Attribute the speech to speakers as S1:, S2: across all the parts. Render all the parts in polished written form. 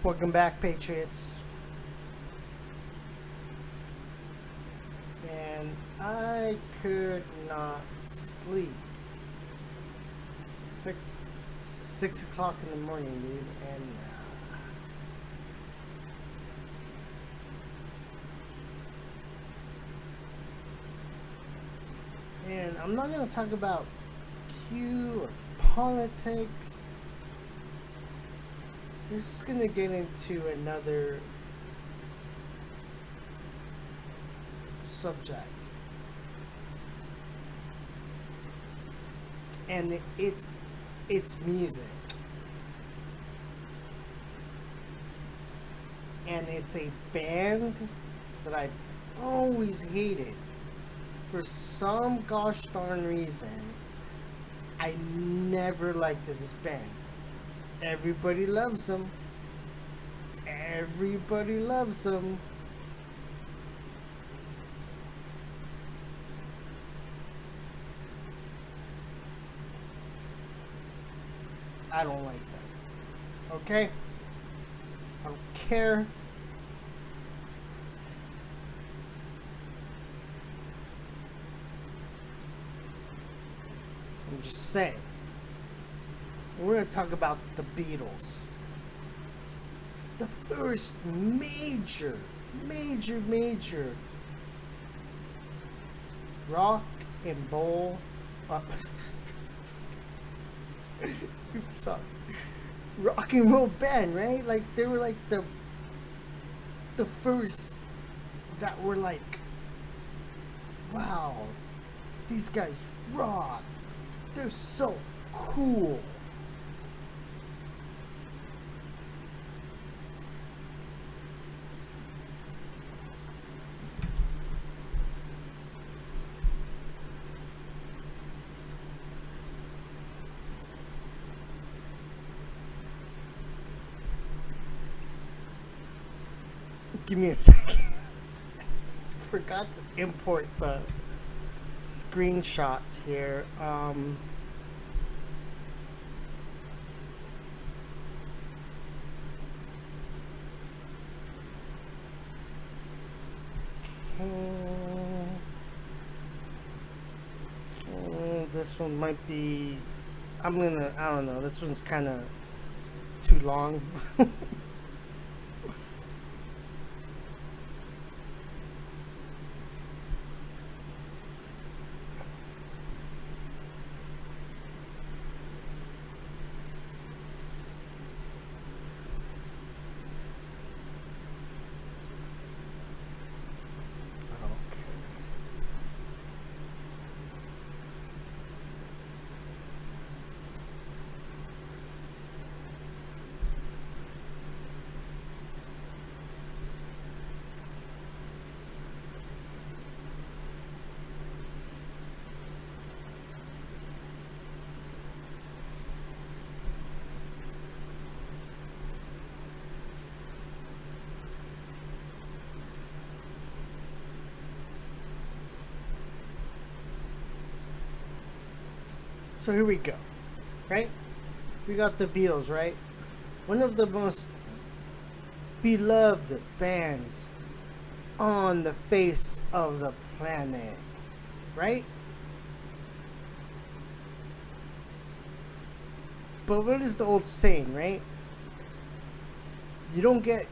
S1: Welcome back, Patriots. And I could not sleep. It's like 6 o'clock in the morning, dude, and I'm not gonna talk about Q or politics. This is gonna get into another subject, and it's music, and it's a band that I always hated for some gosh darn reason. I never liked this band. Everybody loves them. Everybody loves them. I don't like them. Okay? I don't care. I'm just saying. We're going to talk about the Beatles. The first major rock and roll sorry. Rock and roll band, right? Like they were like the first that were like, wow, these guys rock. They're so cool. Give me a second. Forgot to import the screenshots here. This one might be. I don't know. This one's kind of too long. So here we go, right? We got the Beatles, right? One of the most beloved bands on the face of the planet, right? But what is the old saying, right? You don't get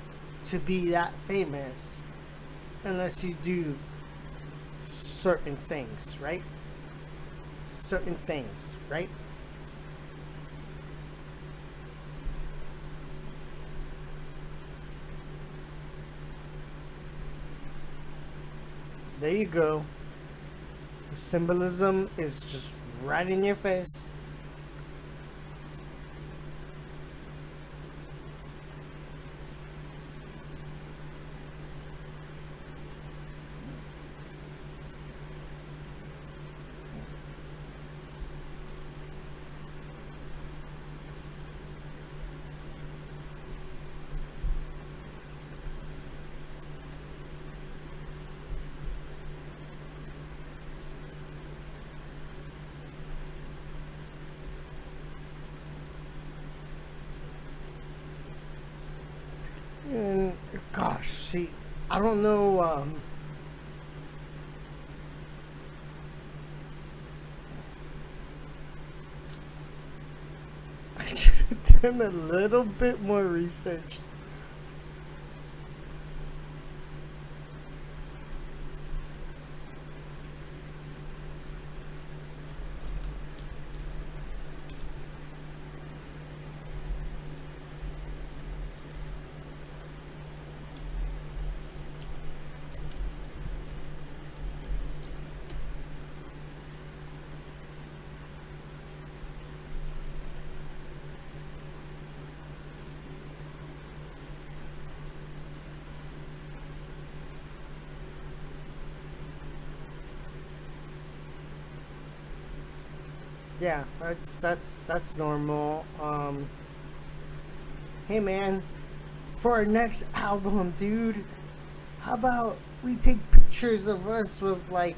S1: to be that famous unless you do certain things, right? Certain things, right? There you go. The symbolism is just right in your face. gosh, see, I don't know. I should have done a little bit more research. Yeah, that's normal. Hey man, for our next album, dude, how about we take pictures of us with like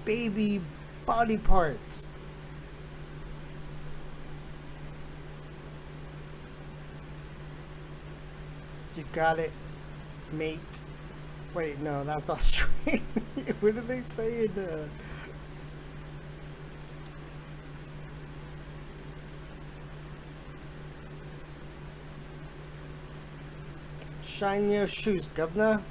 S1: baby body parts? You got it, mate. Wait, no, that's Australian. What do they say in shine your shoes, governor?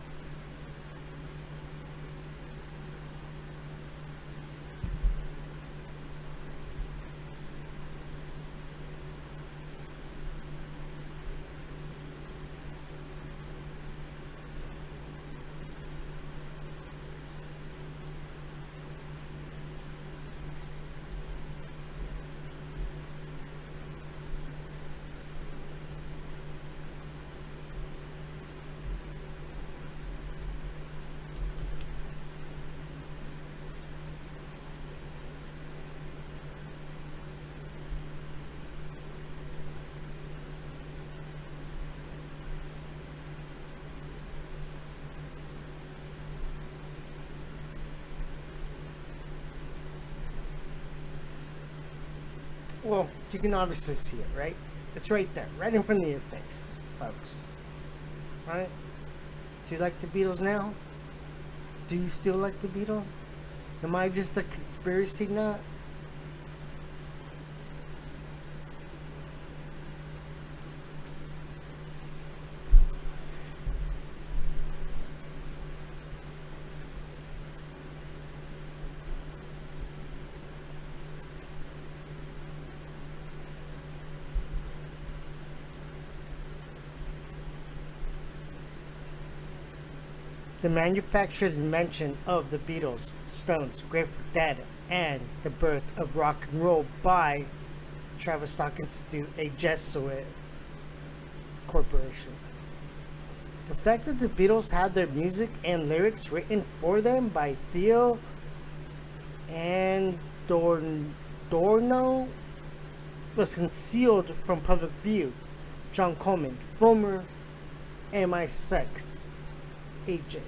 S1: Well, you can obviously see it, right? It's right there, right in front of your face, folks. Right? Do you like the Beatles now? Do you still like the Beatles? Am I just a conspiracy nut? The manufactured invention of the Beatles, Stones, Grateful Dead, and the birth of rock and roll by the Tavistock Institute, a Jesuit corporation. The fact that the Beatles had their music and lyrics written for them by Theo and Dorno was concealed from public view. John Coleman, former MI6 agent.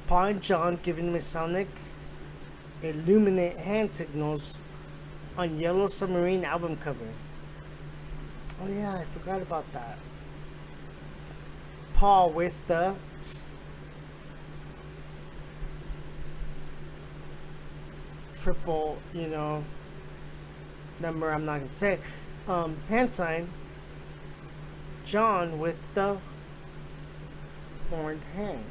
S1: Upon John giving Masonic illuminate hand signals on Yellow Submarine album cover. Oh yeah, I forgot about that. Paul with the triple, number I'm not gonna say. Hand sign. John with the horned hand.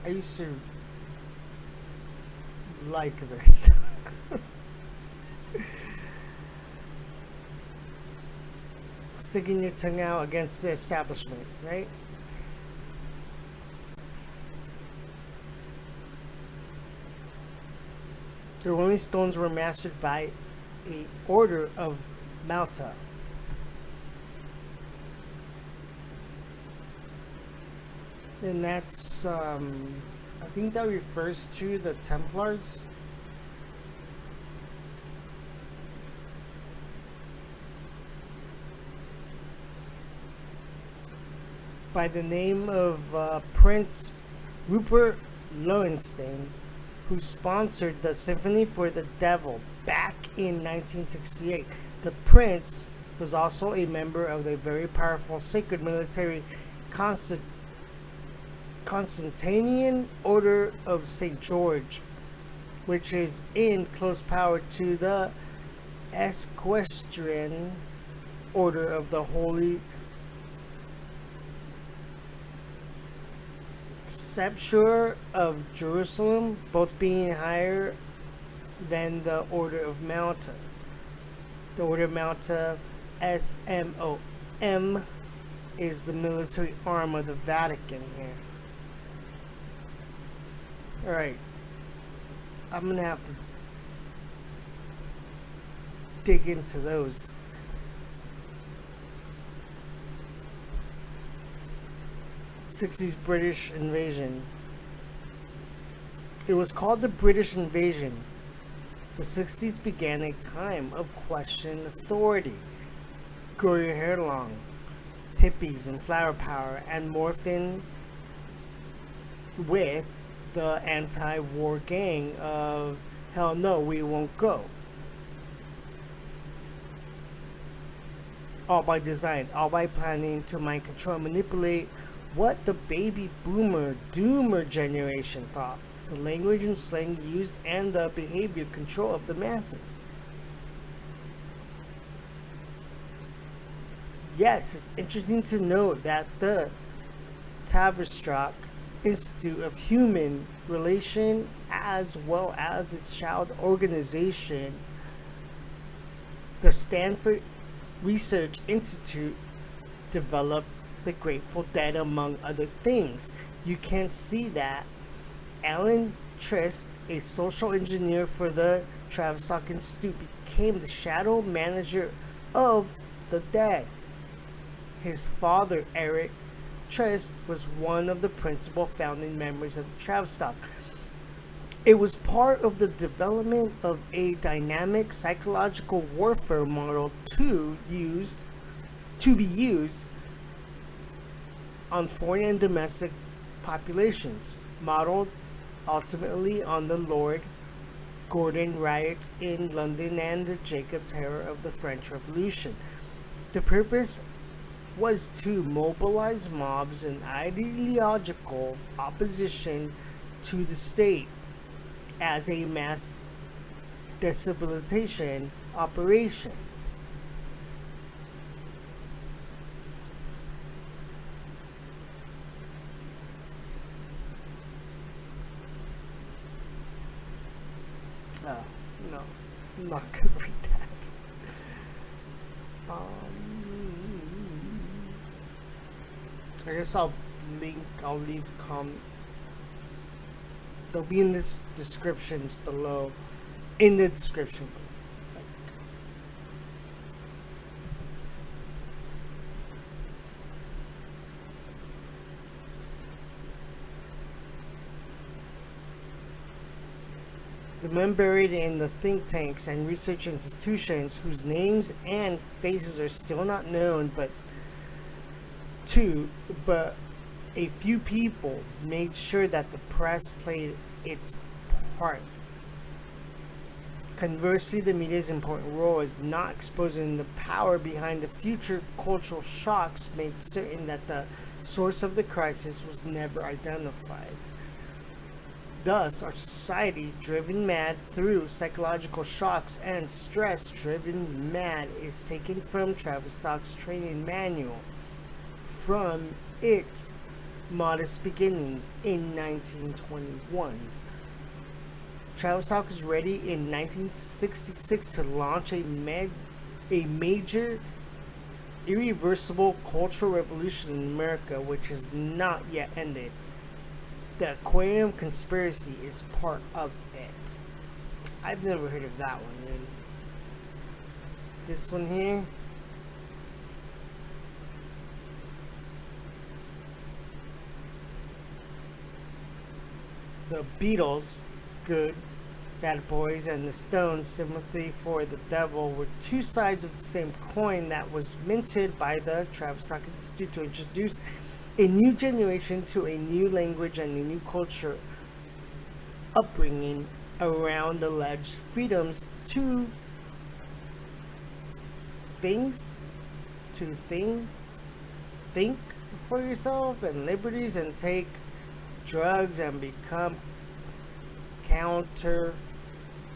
S1: I used to like this. Sticking your tongue out against the establishment, right? The Rolling Stones were mastered by a Order of Malta. And that's, I think that refers to the Templars. By the name of Prince Rupert Lowenstein, who sponsored the Symphony for the Devil back in 1968. The prince was also a member of the very powerful sacred military Constantinian Order of St. George, which is in close power to the Equestrian Order of the Holy Sepulchre of Jerusalem, both being higher than the Order of Malta. The Order of Malta, SMOM, is the military arm of the Vatican here. Alright, I'm gonna have to dig into those. '60s British invasion. It was called the British invasion. The 60s began a time of questioned authority. Grow your hair long, hippies and flower power, and morphed in with the anti-war gang of hell no, we won't go. All by design, all by planning to mind control and manipulate what the baby boomer doomer generation thought, the language and slang used, and the behavior control of the masses. Yes, it's interesting to note that the Tavistock Institute of Human Relation, as well as its child organization, the Stanford Research Institute, developed the Grateful Dead, among other things. You can see that Alan Trist, a social engineer for the Tavistock Institute, became the shadow manager of the Dead. His father, Eric Trist, was one of the principal founding members of the Tavistock. It was part of the development of a dynamic psychological warfare model to be used on foreign and domestic populations, modeled ultimately on the Lord Gordon riots in London and the Jacob Terror of the French Revolution. The purpose was to mobilize mobs in ideological opposition to the state as a mass destabilization operation. No, I'm not gonna read that. I guess I'll leave they'll be in this descriptions below, in the description. The men buried in the think tanks and research institutions whose names and faces are still not known, but a few people made sure that the press played its part. Conversely, the media's important role is not exposing the power behind the future cultural shocks, made certain that the source of the crisis was never identified. Thus, our society, driven mad through psychological shocks and stress, driven mad, is taken from Tavistock's training manual from its modest beginnings in 1921. Tavistock was ready in 1966 to launch a major, irreversible cultural revolution in America, which has not yet ended. The aquarium conspiracy is part of it. I've never heard of that one, dude. This one here. The Beatles, good, Bad Boys, and the Stones, Sympathy for the Devil, were two sides of the same coin that was minted by the Tavistock Institute to introduce a new generation to a new language and a new culture upbringing around alleged freedoms to things, to think for yourself, and liberties, and take drugs and become counter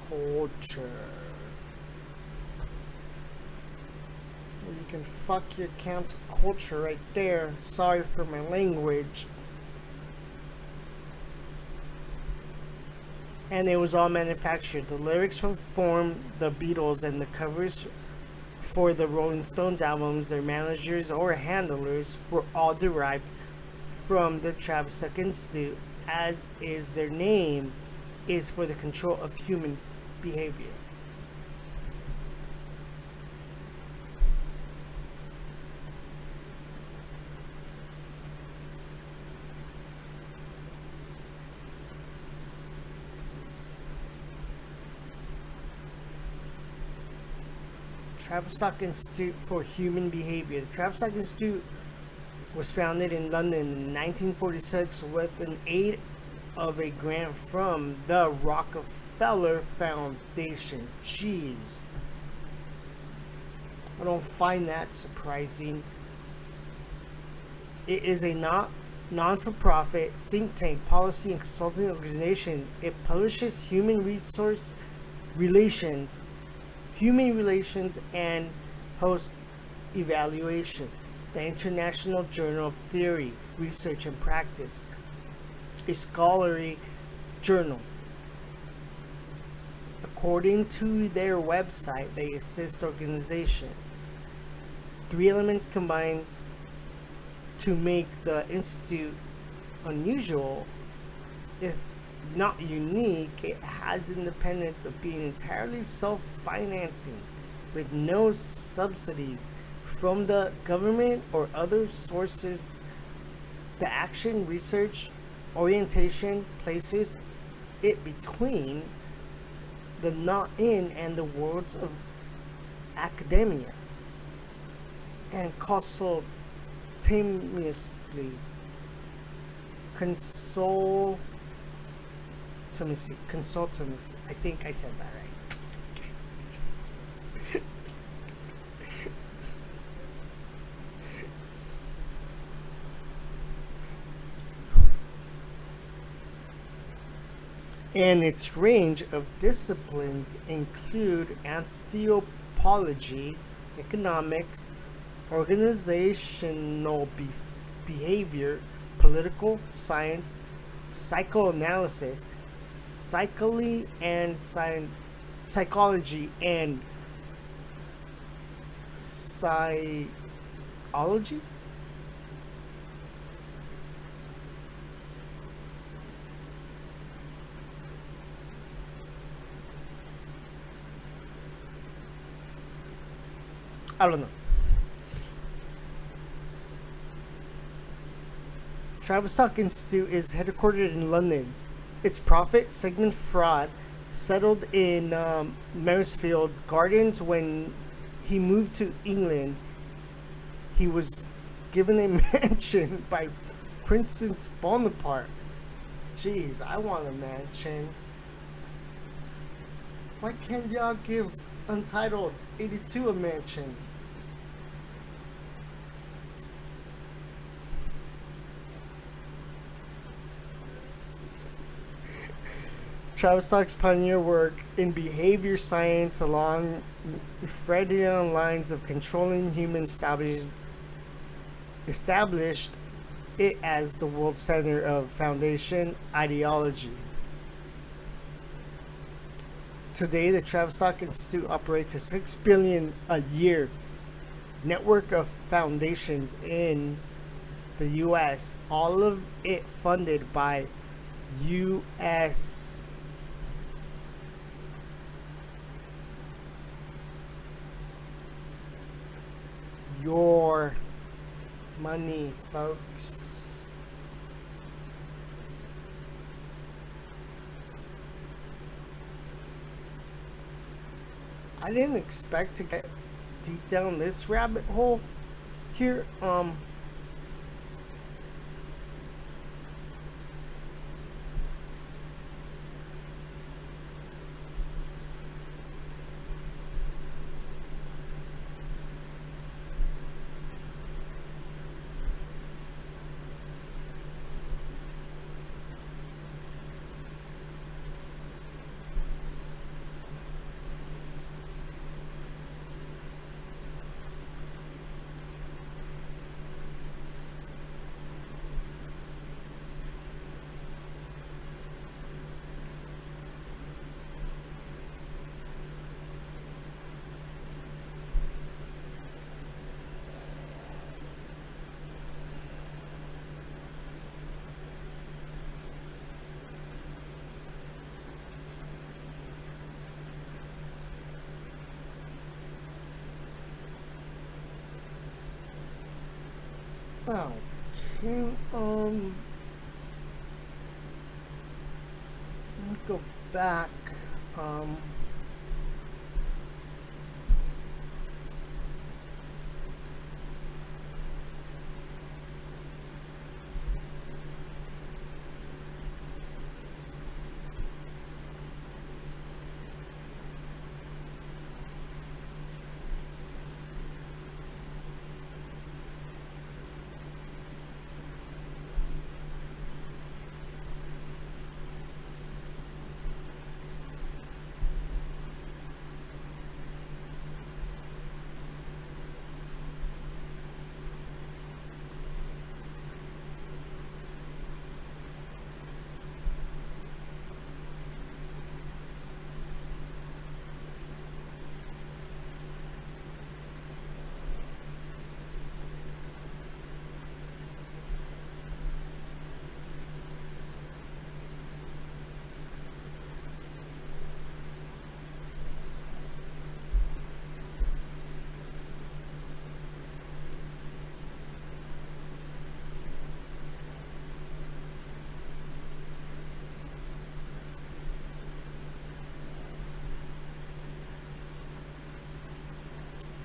S1: culture. You can fuck your counter culture right there. Sorry for my language. And it was all manufactured. The lyrics from the Beatles and the covers for the Rolling Stones albums, their managers or handlers, were all derived from the Tavistock Institute, as is their name is for the control of human behavior. Tavistock Institute for Human Behavior. The Tavistock Institute was founded in London in 1946 with an aid of a grant from the Rockefeller Foundation. Jeez. I don't find that surprising. It is a non-for-profit think tank, policy and consulting organization. It publishes human relations, and hosts evaluation. The International Journal of Theory, Research and Practice, a scholarly journal. According to their website, they assist organizations. 3 elements combine to make the Institute unusual, if not unique. It has independence of being entirely self-financing, with no subsidies from the government or other sources. The action, research, orientation places it between the not-in and the worlds of academia, and consultatively consultatively. I think I said that right. And its range of disciplines include anthropology, economics, organizational behavior, political science, psychoanalysis, psychology, and psychology, and psychology. I don't know. Tavistock Institute is headquartered in London. Its profit segment fraud settled in Maresfield Gardens. When he moved to England, he was given a mansion by Princess Bonaparte. Jeez, I want a mansion. Why can't y'all give Untitled 82 a mansion? Tavistock's pioneer work in behavior science along Freudian lines of controlling humans established it as the world center of foundation ideology. Today, the Tavistock Institute operates a $6 billion a year network of foundations in the U.S., all of it funded by U.S. your money, folks. I didn't expect to get deep down this rabbit hole here. Okay. Let me go back. Um,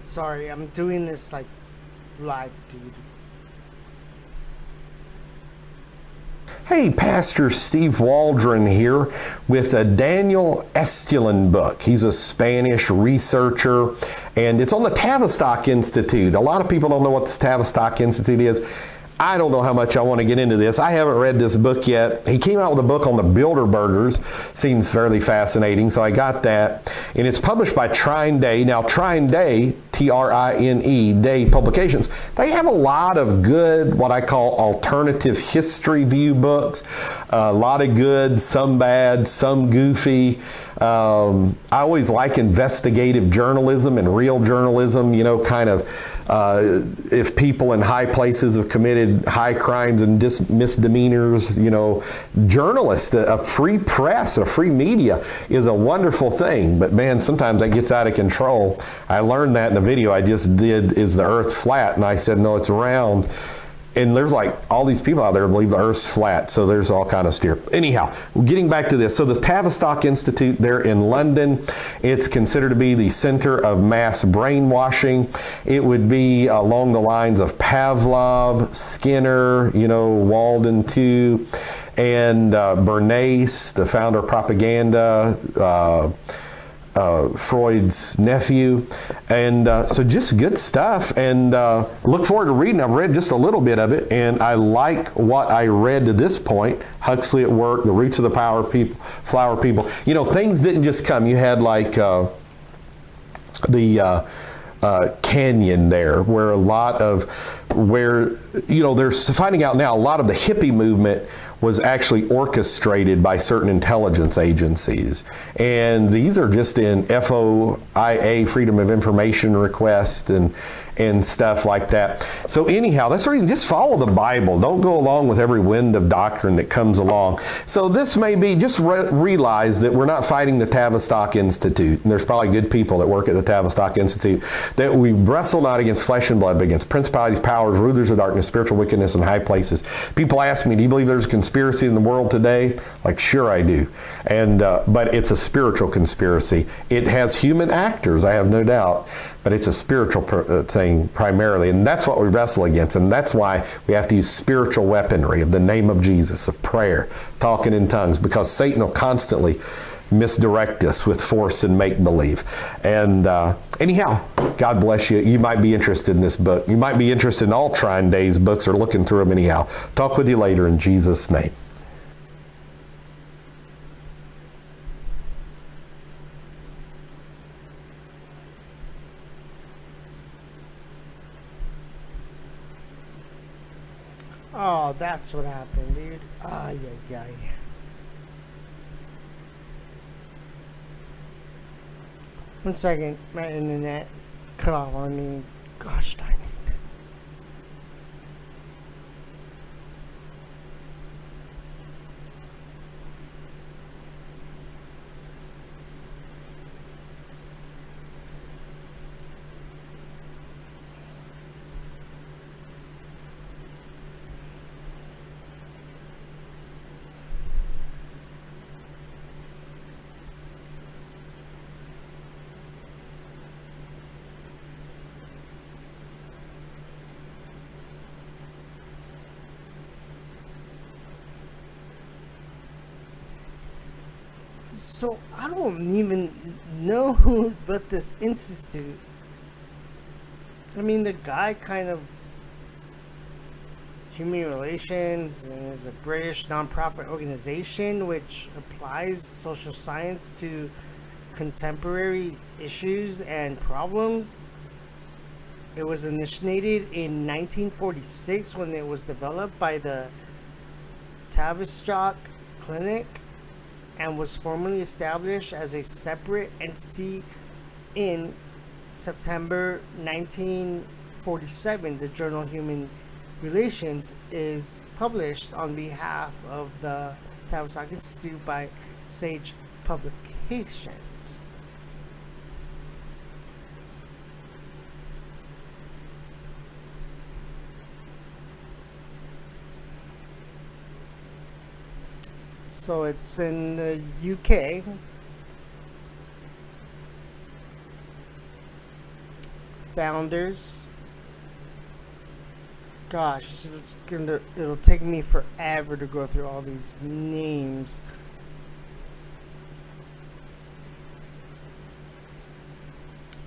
S1: sorry, I'm doing this like live, dude.
S2: Hey, Pastor Steve Waldron here with a Daniel Estulin book. He's a Spanish researcher, and it's on the Tavistock Institute. A lot of people don't know what this Tavistock Institute is. I don't know how much I want to get into this. I haven't read this book yet. He came out with a book on the Bilderbergers. Seems fairly fascinating, so I got that. And it's published by Trine Day. Now, Trine Day, T-R-I-N-E, Day Publications, they have a lot of good, what I call alternative history view books. A lot of good, some bad, some goofy. I always like investigative journalism and real journalism, you know, kind of if people in high places have committed high crimes and misdemeanors, you know, journalists, a free press, a free media is a wonderful thing. But man, sometimes that gets out of control. I learned that in the video I just did, is the earth flat? And I said, no, it's round. And there's like all these people out there believe the earth's flat, so there's all kind of steer. Anyhow, getting back to this. So the Tavistock Institute, they're in London. It's considered to be the center of mass brainwashing. It would be along the lines of Pavlov, Skinner, you know, Walden too, and Bernays, the founder of propaganda, Freud's nephew, and so just good stuff, and look forward to reading. I've read just a little bit of it, and I like what I read to this point. Huxley at Work, The Roots of the Power of People, Flower People. You know, things didn't just come. You had like the canyon there, where a lot of, where, you know, they're finding out now a lot of the hippie movement was actually orchestrated by certain intelligence agencies. And these are just in FOIA, Freedom of Information request, and stuff like that. So anyhow, that's the reason, just follow the Bible. Don't go along with every wind of doctrine that comes along. So this may be, just realize that we're not fighting the Tavistock Institute. And there's probably good people that work at the Tavistock Institute. That we wrestle not against flesh and blood, but against principalities, powers, rulers of darkness, spiritual wickedness in high places. People ask me, do you believe there's a conspiracy in the world today? Like, sure I do. And but it's a spiritual conspiracy. It has human actors, I have no doubt, but it's a spiritual thing primarily, and that's what we wrestle against, and that's why we have to use spiritual weaponry of the name of Jesus, of prayer, talking in tongues, because Satan will constantly misdirect us with force and make-believe. And anyhow, God bless you. You might be interested in this book. You might be interested in all Trine Day's books, or looking through them anyhow. Talk with you later in Jesus' name.
S1: Oh, that's what happened, dude. Ay, ay, ay. One second, my internet cut off on me. Gosh darn it. So I don't even know who built this institute. I mean, the guy kind of human relations and is a British nonprofit organization which applies social science to contemporary issues and problems. It was initiated in 1946 when it was developed by the Tavistock Clinic and was formally established as a separate entity in September 1947. The journal Human Relations is published on behalf of the Tavistock Institute by Sage Publications. So it's in the UK. Founders. Gosh, it'll take me forever to go through all these names.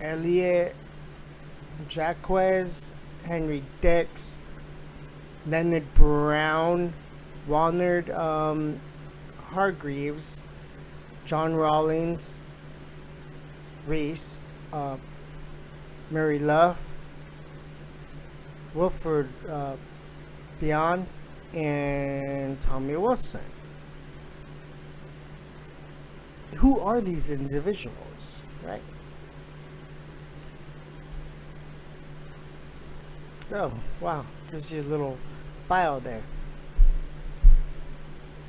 S1: Elliot, Jacques, Henry Dix, Leonard Brown, Ronald Hargreaves, John Rawlins, Rees, Mary Luff, Wilford Bion, and Tommy Wilson. Who are these individuals, right? Oh, wow. Gives you a little bio there.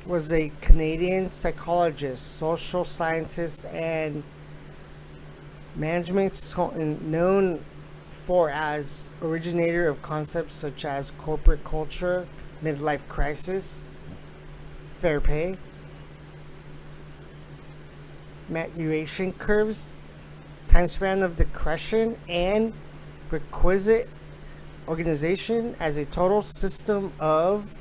S1: Was a Canadian psychologist, social scientist, and management consultant known for as originator of concepts such as corporate culture, midlife crisis, fair pay, maturation curves, time span of decression, and requisite organization as a total system of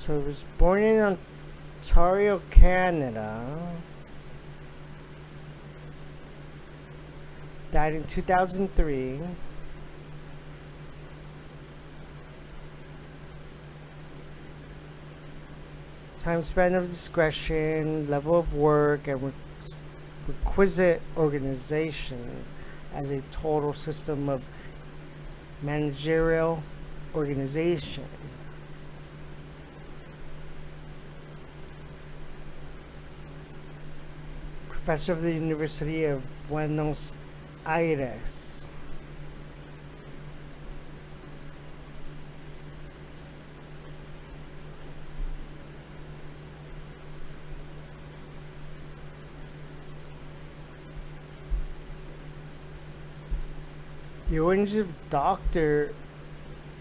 S1: So he was born in Ontario, Canada. Died in 2003. Time span of discretion, level of work, and requisite organization as a total system of managerial organization. Professor of the University of Buenos Aires. The origins of Dr.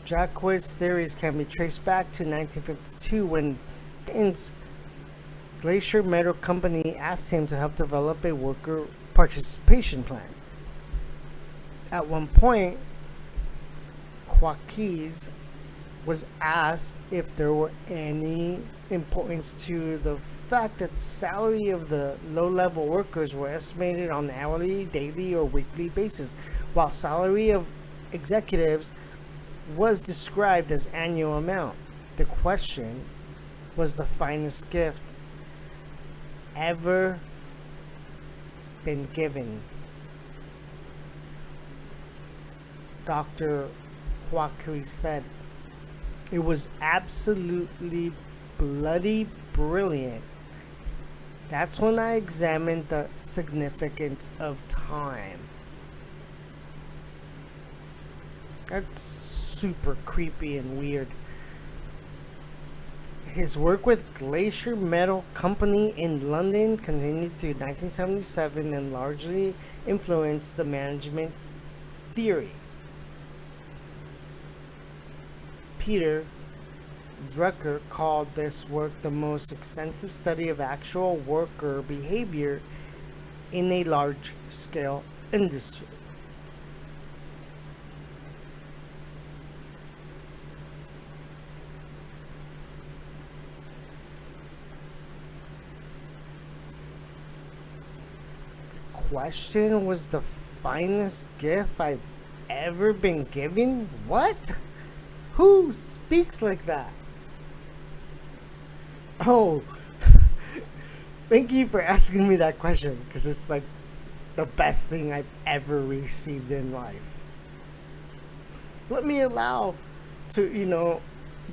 S1: Jacques' theories can be traced back to 1952 when Britain's Glacier Metal Company asked him to help develop a worker participation plan. At one point, Jacques was asked if there were any importance to the fact that the salary of the low-level workers were estimated on an hourly, daily, or weekly basis, while salary of executives was described as annual amount. The question was the finest gift ever been given. Dr. Jacques said, "It was absolutely bloody brilliant. That's when I examined the significance of time." That's super creepy and weird. His work with Glacier Metal Company in London continued through 1977 and largely influenced the management theory. Peter Drucker called this work the most extensive study of actual worker behavior in a large-scale industry. Question was the finest gift I've ever been given? What? Who speaks like that? Oh, thank you for asking me that question, because it's like the best thing I've ever received in life. Let me allow to,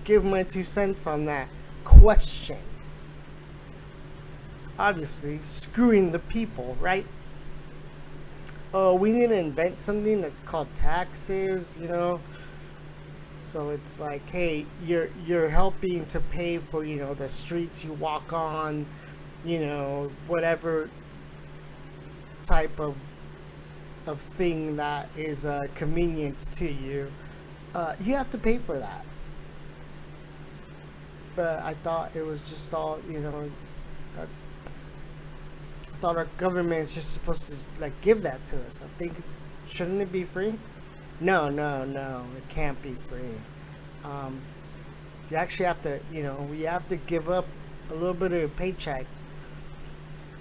S1: give my 2 cents on that question. Obviously, screwing the people, right? We need to invent something that's called taxes, So it's like, hey, you're helping to pay for, the streets you walk on, whatever type of thing that is a convenience to you. You have to pay for that. But I thought it was just all, I thought our government is just supposed to give that to us. I think shouldn't it be free? No, it can't be free. You actually have to, we have to give up a little bit of your paycheck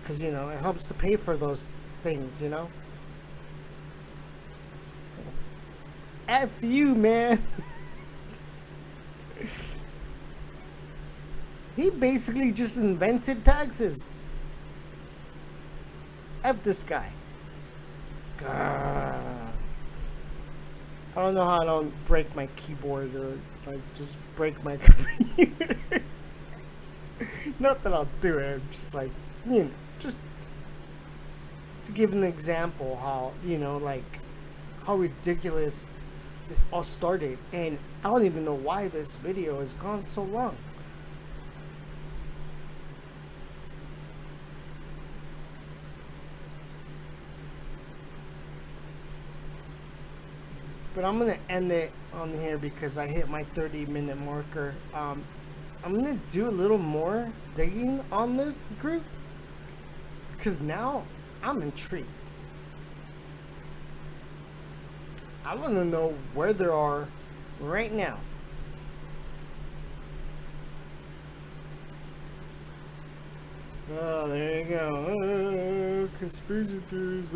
S1: because it helps to pay for those things. F you, man. He basically just invented taxes. F this guy. I don't know how I don't break my keyboard or just break my computer. Not that I'll do it. I'm just just to give an example how how ridiculous this all started, and I don't even know why this video has gone so long. But I'm gonna end it on here because I hit my 30-minute marker. I'm gonna do a little more digging on this group because now I'm intrigued. I want to know where they are right now. Oh, there you go. Conspiracy theories.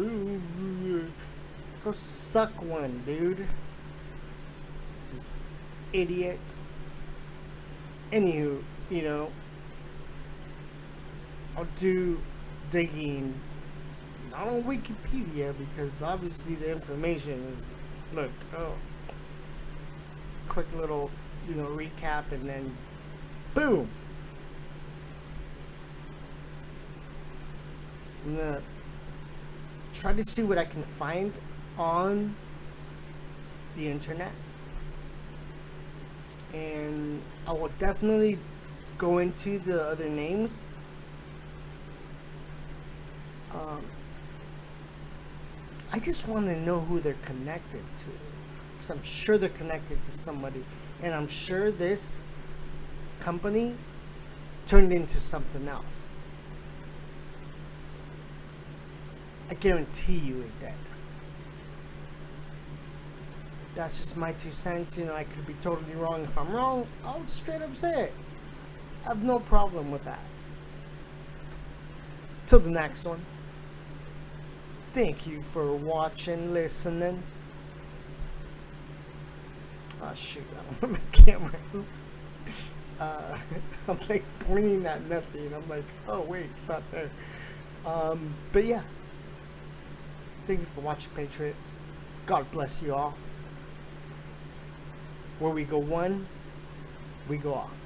S1: Go suck one, dude. Idiot. Anywho, I'll do digging not on Wikipedia because obviously the information is, quick little, recap and then boom. I'm gonna try to see what I can find on the internet, and I will definitely go into the other names. I just want to know who they're connected to, because I'm sure they're connected to somebody, and I'm sure this company turned into something else. I guarantee you it did. That's just my 2 cents. I could be totally wrong. If I'm wrong, I'll straight up say it. I have no problem with that. Till the next one. Thank you for watching, listening. Oh shoot, I don't have my camera. Oops. I'm pointing at nothing. I'm like, oh wait, it's not there. But yeah. Thank you for watching, Patriots. God bless you all. Where we go one, we go off.